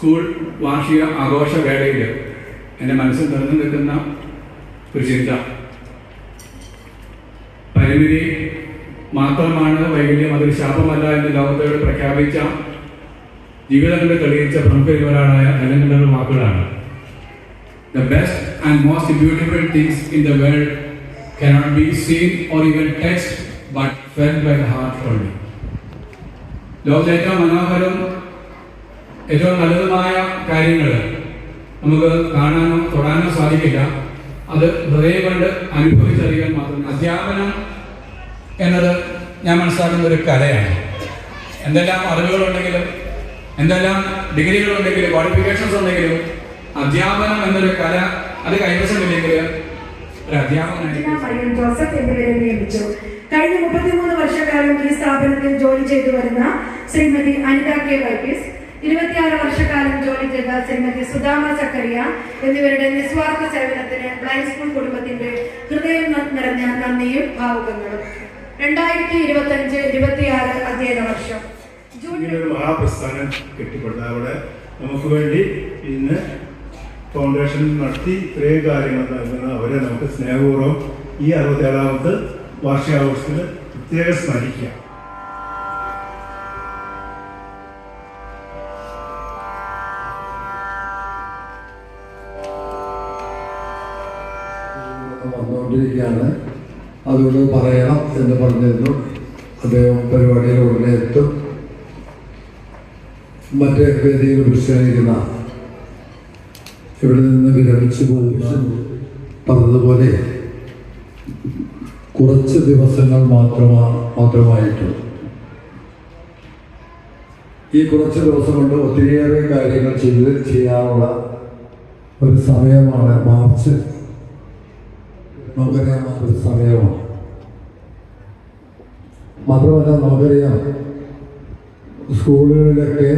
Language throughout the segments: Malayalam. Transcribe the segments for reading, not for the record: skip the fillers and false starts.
സ്കൂൾ വാർഷിക ആഘോഷ വേളയിൽ എൻ്റെ മനസ്സിൽ നിറഞ്ഞു നിൽക്കുന്ന ഒരു ചിന്ത, പരിമിതി മാത്രമാണ് വൈകല്യം, അതൊരു ശാപമല്ല എന്ന് ലോകത്തോട് പ്രഖ്യാപിച്ച, ജീവിതങ്ങളിൽ തെളിയിച്ച പ്രമുഖരായ ഹെലൻ കെല്ലറുടെ വാക്കുകളാണ്. The best and most beautiful things in the world cannot be seen or even touched but felt by the heart only. ലോകത്തിലെ ഏറ്റവും മനോഹരവും ഏറ്റവും നല്ലതുമായ കാര്യങ്ങൾ നമുക്ക് കാണാനോ തൊടാനോ സാധിക്കില്ല, അത് ഹൃദയം കൊണ്ട് അനുഭവിച്ചറിയാൻ മാത്രം. അധ്യാപനം എന്നത് ഞാൻ മനസ്സിലാക്കുന്ന ഒരു കലയാണ്. എന്തെല്ലാം അറിവുകളുണ്ടെങ്കിലും, എന്തെല്ലാം ഡിഗ്രികളുണ്ടെങ്കിലും, ക്വാളിഫിക്കേഷൻസ് ഉണ്ടെങ്കിലും, അധ്യാപനം എന്നൊരു കല അത് കൈവശമില്ലെങ്കിൽ ഒരു അധ്യാപകനായി ജോസഫ് എന്നിവരെ നിയമിച്ചു. കഴിഞ്ഞ 33 വർഷക്കാലം ഈ സ്ഥാപനത്തിൽ ജോലി ചെയ്തു വരുന്ന ശ്രീമതി അനിത കെ വർഗീസ്, 26 വർഷക്കാലം ജോലി ചെയ്ത ശ്രീമതി സുധാമ സക്കറിയ എന്നിവരുടെ നിസ്വാർത്ഥ സേവനത്തിന് ബ്ലൈൻഡ് സ്കൂൾ കുടുംബത്തിന്റെ ഹൃദയം നിറഞ്ഞ നന്ദിയും ഭാവുകങ്ങളും. 2025-26 അധ്യയന വർഷം മഹാപ്രസ്ഥാനം കെട്ടിപ്പടുത്ത അവിടെ നമുക്ക് വേണ്ടി ഇന്ന് ഫൗണ്ടേഷൻ നടത്തി ഇത്രയും കാര്യങ്ങൾ നൽകുന്ന അവരെ നമുക്ക് സ്നേഹപൂർവ്വം ഈ 67ാമത്തെ വാർഷികാഘോഷത്തിൽ പ്രത്യേകം സ്മരിക്കാം. വന്നുകൊണ്ടിരിക്കുകയാണ്, അതുകൊണ്ട് പറയണം എന്ന് പറഞ്ഞിരുന്നു. അദ്ദേഹം പരിപാടിയിൽ ഉടനെ എത്തും. മറ്റേ വേദിയിൽ വിശ്രമിക്കുന്ന ഇവിടെ നിന്ന് വിരമിച്ചു പോകുന്ന പറഞ്ഞതുപോലെ കുറച്ച് ദിവസങ്ങൾ മാത്രമായിട്ടുള്ളൂ. ഈ കുറച്ച് ദിവസം കൊണ്ട് ഒത്തിരിയേറെ കാര്യങ്ങൾ ചെയ്യാനുള്ള ഒരു സമയമാണ് മാർച്ച്. നമുക്കറിയാം ഒരു സമയമാണ്. മാത്രമല്ല നമുക്കറിയാം സ്കൂളുകളിലൊക്കെ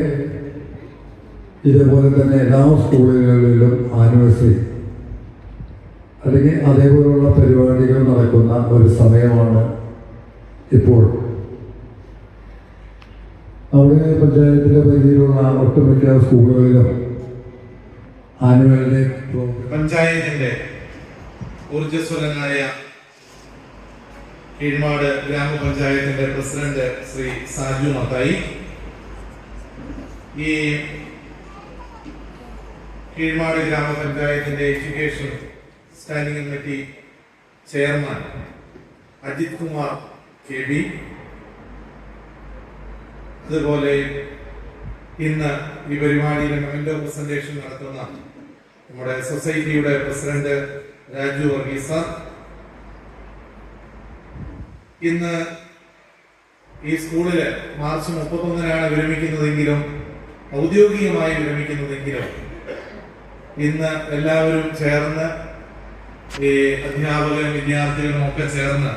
ഇതേപോലെ തന്നെ എല്ലാ സ്കൂളുകളിലും ആനിവേഴ്സറി അല്ലെങ്കിൽ അതേപോലുള്ള പരിപാടികൾ നടക്കുന്ന ഒരു സമയമാണ് ഇപ്പോൾ. അവിടെ പഞ്ചായത്തിലെ പരിധിയിലുള്ള ഒട്ടുമിക്ക സ്കൂളുകളിലും ആനുവൽ ഡേ പഞ്ചായത്തിന്റെ ഊർജ്ജസ്വലനായ കീഴ്മാട് ഗ്രാമപഞ്ചായത്തിന്റെ പ്രസിഡന്റ് ശ്രീ സാജു മത്തായി, ഈ കീഴ്മാട് ഗ്രാമപഞ്ചായത്തിന്റെ education standing committee chairman Ajith Kumar KB, അതുപോലെ ഇന്ന് ഈ പരിപാടിയിലെ മെമന്റോ പ്രസന്റേഷൻ നടത്തുന്ന നമ്മുടെ സൊസൈറ്റിയുടെ പ്രസിഡന്റ് രാജു വർഗീസ, ഇന്ന് ഈ സ്കൂളില് മാർച്ച് 31-നാണ് വിരമിക്കുന്നതെങ്കിലും ഔദ്യോഗികമായി വിരമിക്കുന്നതെങ്കിലും ഇന്ന് എല്ലാവരും ചേർന്ന് ഈ അധ്യാപകരും വിദ്യാർത്ഥികളും ഒക്കെ ചേർന്ന്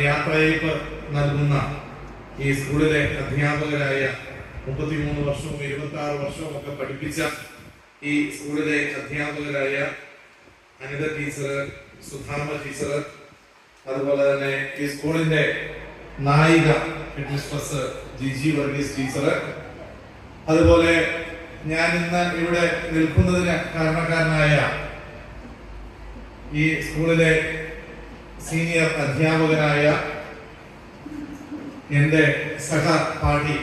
യാത്രയയപ്പ് നൽകുന്ന ഈ സ്കൂളിലെ അധ്യാപകരായ 33 വർഷവും 26 വർഷവും ഒക്കെ പഠിപ്പിച്ച ഈ സ്കൂളിലെ അധ്യാപകരായ അനിത ടീച്ചർ, സുധാമ ടീച്ചർ, അതുപോലെ തന്നെ ഈ സ്കൂളിന്റെ നായിക ഹെഡ്മിസ്ട്രസ് ജിജി വർഗീസ് ടീച്ചർ, അതുപോലെ ഞാൻ ഇന്ന് ഇവിടെ നിൽക്കുന്നതിന് കാരണക്കാരനായ ഈ സ്കൂളിലെ സീനിയർ അധ്യാപകനായ എൻ്റെ സഹപാഠി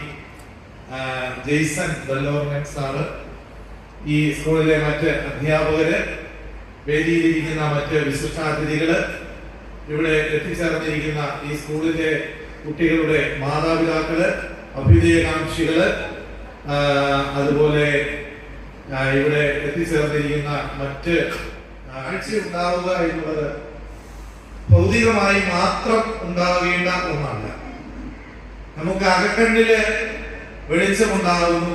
ജെയ്സൺ ബെല്ലോർനെക് സാറ്, ഈ സ്കൂളിലെ മറ്റ് അധ്യാപകര്, വേദിയിലിരിക്കുന്ന മറ്റ് വിശിഷ്ടാതിഥികള്, ഇവിടെ എത്തിച്ചേർന്നിരിക്കുന്ന ഈ സ്കൂളിലെ കുട്ടികളുടെ മാതാപിതാക്കള്, അഭ്യുദയകാംക്ഷികള്, അതുപോലെ ഇവിടെ എത്തിച്ചേർന്നിരിക്കുന്ന മറ്റ് കാഴ്ച ഉണ്ടാവുക എന്നുള്ളത് ഭൗതികമായി മാത്രം ഉണ്ടാകേണ്ട ഒന്നല്ല. നമുക്ക് അകക്കണ്ണില് വെളിച്ചമുണ്ടാകുന്നു,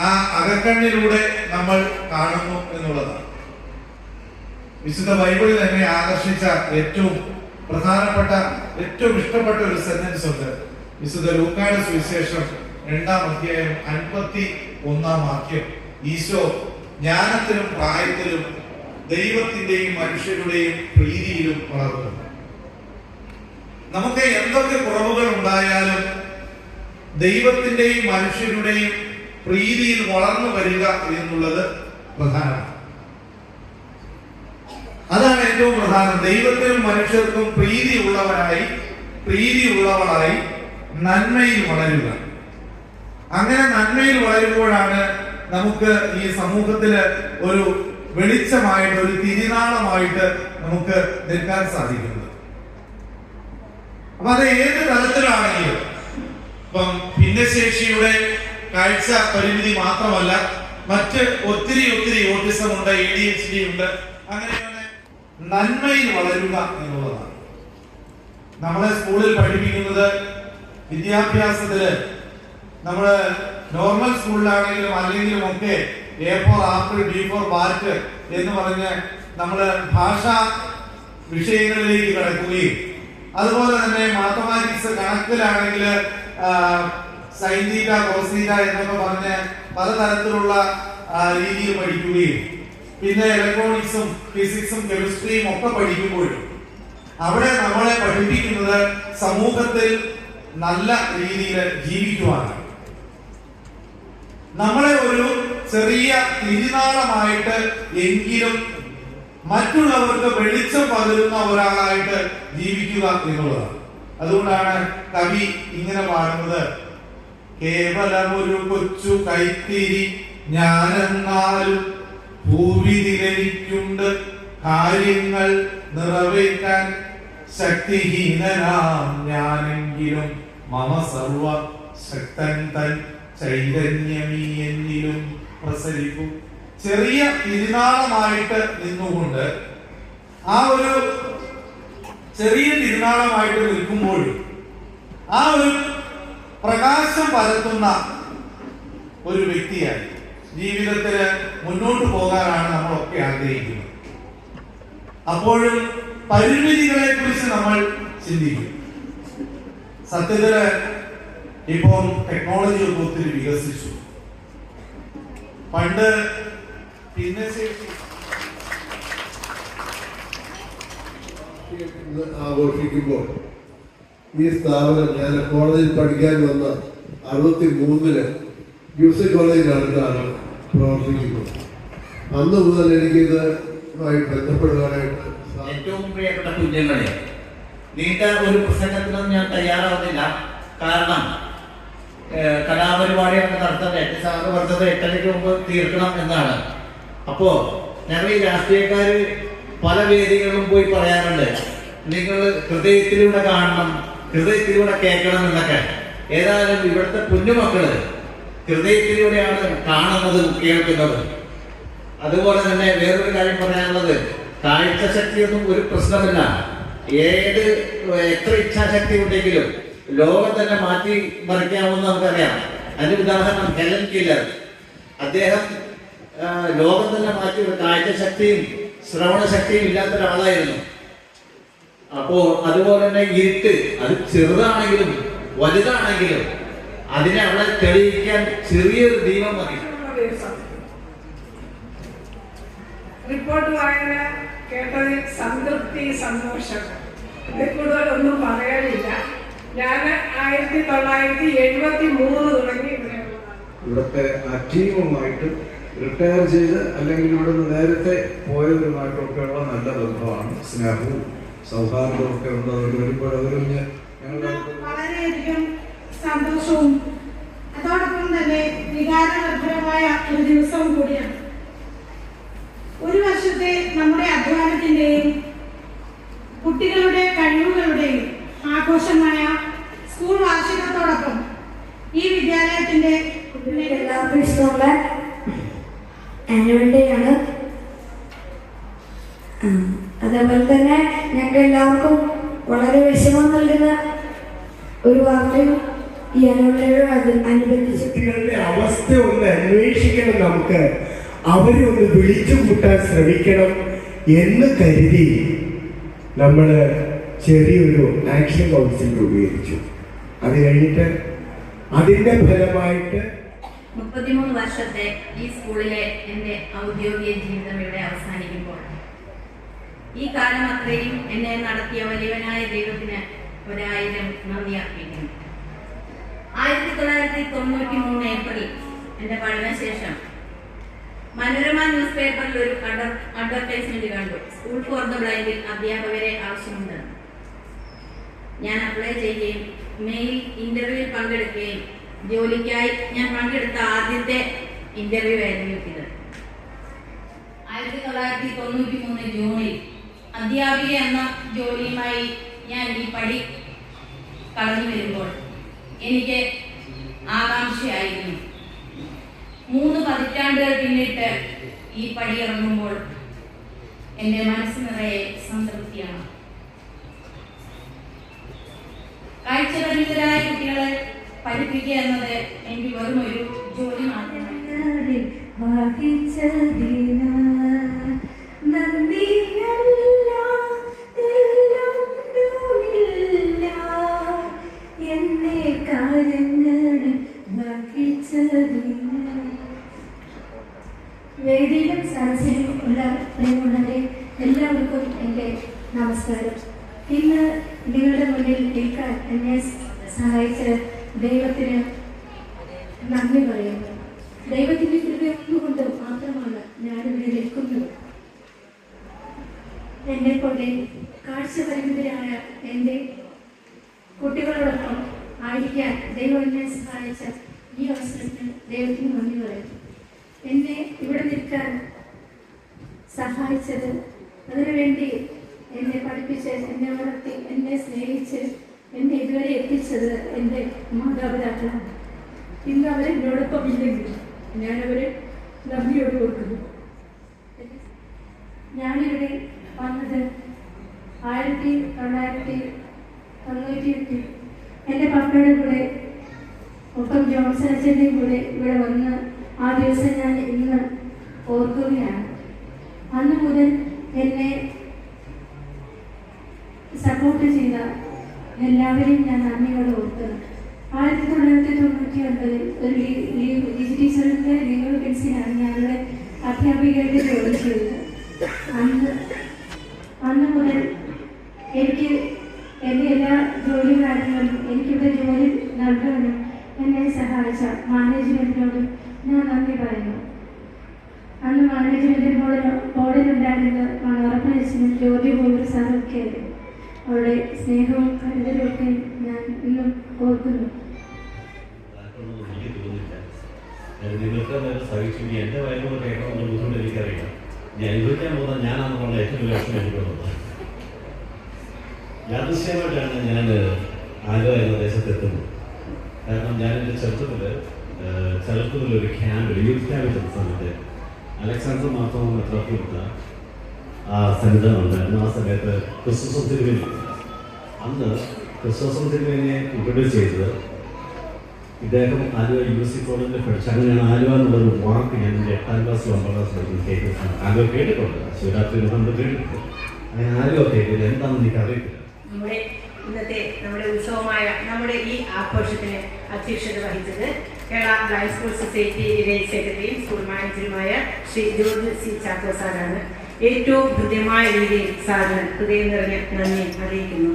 ആ അകക്കണ്ണിലൂടെ നമ്മൾ കാണുന്നു എന്നുള്ളതാണ്. വിശുദ്ധ ബൈബിളിൽ എന്നെ ആകർഷിച്ച ഏറ്റവും പ്രധാനപ്പെട്ട, ഏറ്റവും ഇഷ്ടപ്പെട്ട ഒരു സെന്റൻസ് ഉണ്ട്. വിശുദ്ധ ലൂക്കായുടെ സുവിശേഷം 2-ാം അധ്യായം 51-ാം വാക്യം. ഈശോ ജ്ഞാനത്തിലും പ്രായത്തിലും ദൈവത്തിന്റെയും മനുഷ്യരുടെയും പ്രീതിയിലും വളർന്നു. നമുക്ക് എന്തൊക്കെ കുറവുകൾ ഉണ്ടായാലും ദൈവത്തിന്റെയും മനുഷ്യരുടെയും പ്രീതിയിൽ വളർന്നു വരിക എന്നുള്ളത് പ്രധാനമാണ്. അതാണ് ഏറ്റവും പ്രധാനം. ദൈവത്തിനും മനുഷ്യർക്കും പ്രീതിയുള്ളവളായി നന്മയിൽ വളരുക. അങ്ങനെ നന്മയിൽ വളരുമ്പോഴാണ് നമുക്ക് ഈ സമൂഹത്തില് ഒരു വെളിച്ചമായിട്ട്, ഒരു തിരിനാളമായിട്ട് നമുക്ക് നിൽക്കാൻ സാധിക്കുന്നത്. അപ്പൊ അത് ഏത് തലത്തിലാണെങ്കിലും, ഇപ്പം ഭിന്നശേഷിയുടെ കാഴ്ച പരിമിതി മാത്രമല്ല, മറ്റ് ഒത്തിരി ഓട്ടിസം ഉണ്ട്, ADHD ഉണ്ട്. അങ്ങനെയാണ് നന്മയിൽ വളരുക എന്നുള്ളതാണ്. നമ്മളെ സ്കൂളിൽ പഠിപ്പിക്കുന്നത്, വിദ്യാഭ്യാസത്തില് നമ്മള് നോർമൽ സ്കൂളിലാണെങ്കിലും അല്ലെങ്കിലും ഒക്കെ A for apple, B for bat എന്ന് പറഞ്ഞ് നമ്മള് ഭാഷാ വിഷയങ്ങളിലേക്ക് കടക്കുകയും, അതുപോലെ തന്നെ മാത്തമാറ്റിക്സ് കണക്കിലാണെങ്കിൽ സൈൻ തീറ്റ, കോസ് തീറ്റ എന്നൊക്കെ പറഞ്ഞ് പലതരത്തിലുള്ള രീതിയിൽ പഠിക്കുകയും, പിന്നെ ഇലക്ട്രോണിക്സും ഫിസിക്സും കെമിസ്ട്രിയും ഒക്കെ പഠിക്കുമ്പോഴും അവിടെ നമ്മളെ പഠിപ്പിക്കുന്നത് സമൂഹത്തിൽ നല്ല രീതിയിൽ ജീവിക്കുവാനാണ്. നമ്മളെ ഒരു ചെറിയ തിരിനാളമായിട്ട് എങ്കിലും മറ്റുള്ളവർക്ക് വെളിച്ചം പകരുന്ന ഒരാളായിട്ട് ജീവിക്കുക എന്നുള്ളതാണ്. അതുകൊണ്ടാണ് കവി ഇങ്ങനെ പാടുന്നത്: കേവലമൊരു കൊച്ചു കൈത്തിരി ഞാനെന്നാലും ഭൂവിതിലെനിക്കുണ്ട് കാര്യങ്ങൾ നിറവേറ്റാൻ ശക്തിഹീനനാം ഞാനെങ്കിലും മമ സർവ ശക്തൻ തൻ ചൈതന്യമീ എന്നിലും പ്രസരിക്കും. ചെറിയ തിരുനാളമായിട്ട് നിന്നുകൊണ്ട്, ആ ഒരു ചെറിയ തിരുനാളമായിട്ട് നിൽക്കുമ്പോഴും ആ ഒരു പ്രകാശം പരത്തുന്ന ഒരു വ്യക്തിയായി ജീവിതത്തില് മുന്നോട്ട് പോകാനാണ് നമ്മളൊക്കെ ആഗ്രഹിക്കുന്നത്. അപ്പോഴും പരിമിതികളെ കുറിച്ച് നമ്മൾ ചിന്തിക്കും. സത്യത്തില് ഇപ്പം ടെക്നോളജി ഒക്കെ ഒത്തിരി വികസിച്ചു. പണ്ട് ഭിന്നശേഷി ആഘോഷിക്കുമ്പോൾ ഈ സ്ഥാപനം, ഞാൻ കോളേജിൽ പഠിക്കാൻ വന്ന 63-ല് മ്യൂസിക് കോളേജിലാണ് പ്രവർത്തിക്കുന്നത്. അന്ന് മുതൽ എനിക്കിതുമായി ബന്ധപ്പെടുവാനായിട്ട് ഏറ്റവും പ്രിയപ്പെട്ട കുഞ്ഞുങ്ങളെ, നീണ്ട ഒരു പ്രസംഗത്തിനും ഞാൻ തയ്യാറാവുന്നില്ല. കാരണം കലാപരിപാടിയൊക്കെ നടത്താൻ 8 വർഷത്തെ 8:30 മുമ്പ് തീർക്കണം എന്നാണ്. അപ്പോ ഞങ്ങൾ ഈ രാഷ്ട്രീയക്കാര് പല വേദികളിലും പോയി പറയാറുണ്ട്, നിങ്ങൾ ഹൃദയത്തിലൂടെ കാണണം, ഹൃദയത്തിലൂടെ കേൾക്കണം എന്നൊക്കെ. ഏതായാലും ഇവിടുത്തെ കുഞ്ഞുമക്കള് ഹൃദയത്തിലൂടെയാണ് കാണുന്നതും കേൾക്കുന്നതും. അതുപോലെ തന്നെ വേറൊരു കാര്യം പറയാനുള്ളത്, കാഴ്ച ശക്തിയൊന്നും ഒരു പ്രശ്നമല്ല. എത്ര ഇച്ഛാശക്തി ഉണ്ടെങ്കിലും ലോകം തന്നെ മാറ്റി മറിക്കാമെന്ന് നമുക്കറിയാം. അതിന്റെ ഉദാഹരണം ഹെലൻ കെല്ലർ. അദ്ദേഹം ലോകം തന്നെ മാറ്റി, കാഴ്ച ശക്തിയും ശ്രവണ ശക്തിയും ഇല്ലാത്ത ഒരാളായിരുന്നു. അപ്പോ അതുപോലെ തന്നെ ഇരുട്ട്, അത് ചെറുതാണെങ്കിലും വലുതാണെങ്കിലും അതിനെ അവിടെ തെളിയിക്കാൻ ചെറിയൊരു ദീപം മതി. റിപ്പോർട്ട് വായന കേട്ടതിൽ സംതൃപ്തി, സന്തോഷം. ഇതിൽ കൂടുതലൊന്നും പറയാനില്ല. ഞാൻ 1973 തുടങ്ങി ഇവിടുത്തെ ടീമുമായിട്ട് റിട്ടയർ ചെയ്ത് അല്ലെങ്കിൽ ഇവിടുന്ന് നേരത്തെ പോയവരുമായിട്ടൊക്കെയുള്ള നല്ല ബന്ധമാണ്, സ്നേഹവും സൗഹാർദ്ദവും ഒക്കെ ഉണ്ട്. അവർ വരുമ്പോൾ അവരൊന്ന് ഞങ്ങളുടെ വളരെയധികം സന്തോഷവും അതോടൊപ്പം തന്നെ വികാരനിർഭരമായ ഒരു ദിവസവും കൂടിയാണ്. ഒരു വർഷത്തെ നമ്മുടെ അധ്വാനത്തിന്റെയും കുട്ടികളുടെ കഴിവുകളുടെയും ആഘോഷമായ സ്കൂൾ വാർഷികത്തോടൊപ്പം ഈ വിദ്യാലയത്തിന്റെ എല്ലാവർക്കും ഇഷ്ടമുള്ള ആനുവൽ ഡേ ആണ്. അതേപോലെ തന്നെ ഞങ്ങൾക്ക് എല്ലാവർക്കും വളരെ വിഷമം നൽകുന്ന ഒരു വാർത്തയും ഈ ആനുവൽ ഡേയോട് അനുബന്ധിച്ച് കുട്ടികളുടെ അവസ്ഥ ഒന്ന് അന്വേഷിക്കണം, നമുക്ക് അവരെ ഒന്ന് വിളിച്ചു കൂട്ടാൻ ശ്രമിക്കണം എന്ന് കരുതി നമ്മൾ ചെറിയൊരു ആക്ഷൻ കൗൺസിൽ രൂപീകരിച്ചു. അത് കഴിഞ്ഞിട്ട് അതിന്റെ ഫലമായിട്ട് 33 വർഷത്തെ ഈ സ്കൂളിലെ എൻ്റെ ഔദ്യോഗിക ജീവിതം ഇവിടെ അവസാനിക്കുമ്പോൾ ഈ കാലം അത്രയും എന്നെ നടത്തിയ വലിയവനായ ദൈവത്തിന് 1000 നന്ദി അർപ്പിക്കുന്നു. 1993 ഏപ്രിൽ എൻ്റെ പഠനശേഷം മനോരമ ന്യൂസ് പേപ്പറിൽ ഒരു അഡ്വർടൈസ്മെന്റ് കണ്ടു. സ്കൂൾ ഫോർ ദ ബ്ലൈൻഡിൽ അധ്യാപകരെ ആവശ്യമുണ്ട്. ഞാൻ അപ്ലൈ ചെയ്യുകയും മെയിൽ ഇന്റർവ്യൂവിൽ പങ്കെടുക്കുകയും ജോലിക്കായി ഞാൻ പങ്കെടുത്ത ആദ്യത്തെ ഇന്റർവ്യൂ ആയിരുന്നു ഇത്. 1993 ജൂണിൽ അധ്യാപിക എന്ന ജോലിയുമായി ഞാൻ ഈ പടി കടന്നു വരുമ്പോൾ എനിക്ക് ആകാംക്ഷയായിരുന്നു. 3 പതിറ്റാണ്ടുകൾ പിന്നിട്ട് ഈ പടി ഇറങ്ങുമ്പോൾ എൻ്റെ മനസ്സ് നിറയെ സംതൃപ്തിയാണ്. കാഴ്ചപരിമിതരായ കുട്ടികളെ പഠിപ്പിക്കുക എന്നത് എനിക്ക് വെറും ഒരു ജോലി മാത്രമാണ്. വേദിയിലും സദസ്സിലും ഉള്ള പ്രിയമുള്ളവരെ എല്ലാവർക്കും എൻ്റെ നമസ്കാരം. ഇന്ന് നിങ്ങളുടെ മുന്നിൽ നിൽക്കാൻ എന്നെ സഹായിച്ച ദൈവത്തിന് നന്ദി പറയുന്നു. ദൈവത്തിൻ്റെ കൃപയൊന്നുകൊണ്ട് മാത്രമാണ് ഞാനിവിടെ നിൽക്കുന്നത്. എന്നെ പോലെ കാഴ്ചപരിമിതരായ എൻ്റെ കുട്ടികളോടൊപ്പം ആയിരിക്കാൻ ദൈവം എന്നെ സഹായിച്ച ഈ അവസരത്തിന് ദൈവത്തിന് നന്ദി പറയുന്നു. എന്നെ ഇവിടെ നിൽക്കാൻ സഹായിച്ചത്, അതിനുവേണ്ടി എന്നെ പഠിപ്പിച്ച്, എന്നെ വളർത്തി, എന്നെ സ്നേഹിച്ച് എന്നെ ഇതുവരെ എത്തിച്ചത് എൻ്റെ മാതാപിതാക്കളാണ്. ഇന്ന് അവരെന്നോടൊപ്പം ഇല്ലെങ്കിൽ ഞാനവരെ നന്ദിയോട് കൊടുക്കുന്നു. ഞാനിവിടെ വന്നത് 1998 എൻ്റെ പപ്പയുടെ കൂടെ ഒപ്പം ജോൺസൺ അച്ഛൻ്റെയും കൂടെ ഇവിടെ വന്ന് ആ ദിവസം ഞാൻ ഇന്ന് ഓർക്കുകയാണ്. അന്ന് മുതൽ എന്നെ സപ്പോർട്ട് ചെയ്ത എല്ലാവരെയും ഞാൻ നന്ദിയോടെ ഓർക്കുന്നു. 1999 ഒരു ടീച്ചറിൻ്റെ ലീവ് വേക്കൻസിയാണ് ഞാനിവിടെ അധ്യാപികയുടെ ജോലി ചെയ്തത്. അന്ന് മുതൽ എനിക്ക് എൻ്റെ എല്ലാ ജോലി കാര്യങ്ങളും എനിക്കിവിടെ ജോലി നൽകാനും എന്നെ സഹായിച്ച മാനേജ്മെൻറ്റിനോട് ഞാൻ നന്ദി പറയുന്നു. അന്ന് മാനേജ്മെൻറ്റ് ബോർഡിലുണ്ടായിരുന്ന മണോറപ്പനച്ഛനും ജ്യോതി പോലൊരു സാറൊക്കെയായിരുന്നു. അവരുടെ സ്നേഹവും കരുതലും ഒക്കെ ഞാൻ ഇന്നും ഓർക്കുന്നു. നിങ്ങൾക്ക് സഹിച്ചു. എൻ്റെ വയലുകൾ കേൾക്കണമെന്ന് ബുദ്ധിമുട്ട് എനിക്കറിയാം. ഞാൻ അനുഭവിക്കാൻ പോകുന്ന ഞാനാണെന്നുള്ള ഏറ്റവും വലിയ ലക്ഷ്യം എനിക്കുള്ളത്. യാദൃശ്യമായിട്ടാണ് ഞാൻ ആലുവ എന്ന ദേശത്തെത്തുന്നത്. കാരണം ഞാൻ എൻ്റെ ചെറുപ്പത്തിൽ ചെറുപ്പത്തിലൊരു ക്യാമ്പിൽ യൂത്ത് ക്യാമ്പിൽ ചെന്ന സമയത്ത് അലക്സാണ്ടർ മാർത്തോമ മെത്രാപ്പൊലീത്ത ആ സന്നിധാനം ഉണ്ടായിരുന്നു. ആ സമയത്ത് ക്രിസ്തുസം തിരുമേനി, അന്ന് ക്രിസ്തുസം തിരുമേനിയെ ഇൻട്രൊഡ്യൂസ് ചെയ്തത് ഇദ്ദേഹം ആലുവ UC കോളേജിൽ പഠിച്ചു. അങ്ങനെയാണ് ആലുവ എന്നുള്ളൊരു വാക്ക് ഞാൻ എൻ്റെ 8ാം ക്ലാസ്സിൽ 9ാം ക്ലാസ്സിൽ കേട്ടിട്ടുണ്ട്. ആലുവ കേട്ടിട്ടുണ്ട്, ശിവരാത്രി നമ്മൾ കേട്ടിട്ടുണ്ട്. അങ്ങനെ ആലുവ കേട്ടില്ല, എന്താണെന്ന് എനിക്ക് അറിയത്തില്ല. നമ്മുടെ ഉത്സവമായ നമ്മുടെ ഈ ആഘോഷത്തിന് അധ്യക്ഷത വഹിച്ചത് Kerala blind school society village സെക്രട്ടറിയും സ്കൂൾ മാനേജറുമായ ശ്രീ ജോർജ് C. ചാക്കോ സാറാണ്. ഏറ്റവും ഹൃദ്യമായ രീതിയിൽ സാറിന് ഹൃദയം നിറഞ്ഞ നന്ദി അറിയിക്കുന്നു.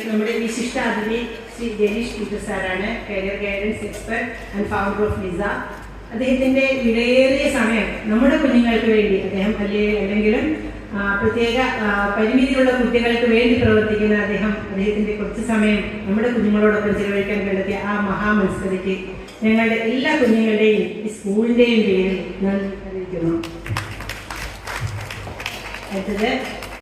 നമ്മുടെ വിശിഷ്ടാതിഥി ശ്രീ ജനീഷ് പീറ്റർ സാറാണ്, career guidance expert and founder of Lisa. അദ്ദേഹത്തിൻ്റെ വിലയേറിയ സമയം നമ്മുടെ കുഞ്ഞുങ്ങൾക്ക് വേണ്ടി, അദ്ദേഹം അല്ലെങ്കിലും പ്രത്യേക പരിമിതിയുള്ള കുട്ടികൾക്ക് വേണ്ടി പ്രവർത്തിക്കുന്ന അദ്ദേഹത്തിൻ്റെ കുറച്ച് സമയം നമ്മുടെ കുഞ്ഞുങ്ങളോടൊപ്പം ചിലവഴിക്കാൻ കണ്ടെത്തിയ ആ മഹാമത്സരയ്ക്ക് ഞങ്ങളുടെ എല്ലാ കുഞ്ഞുങ്ങളുടെയും ഈ സ്കൂളിൻ്റെയും പേരിൽ നന്ദി അറിയിക്കുന്നു. അടുത്തത്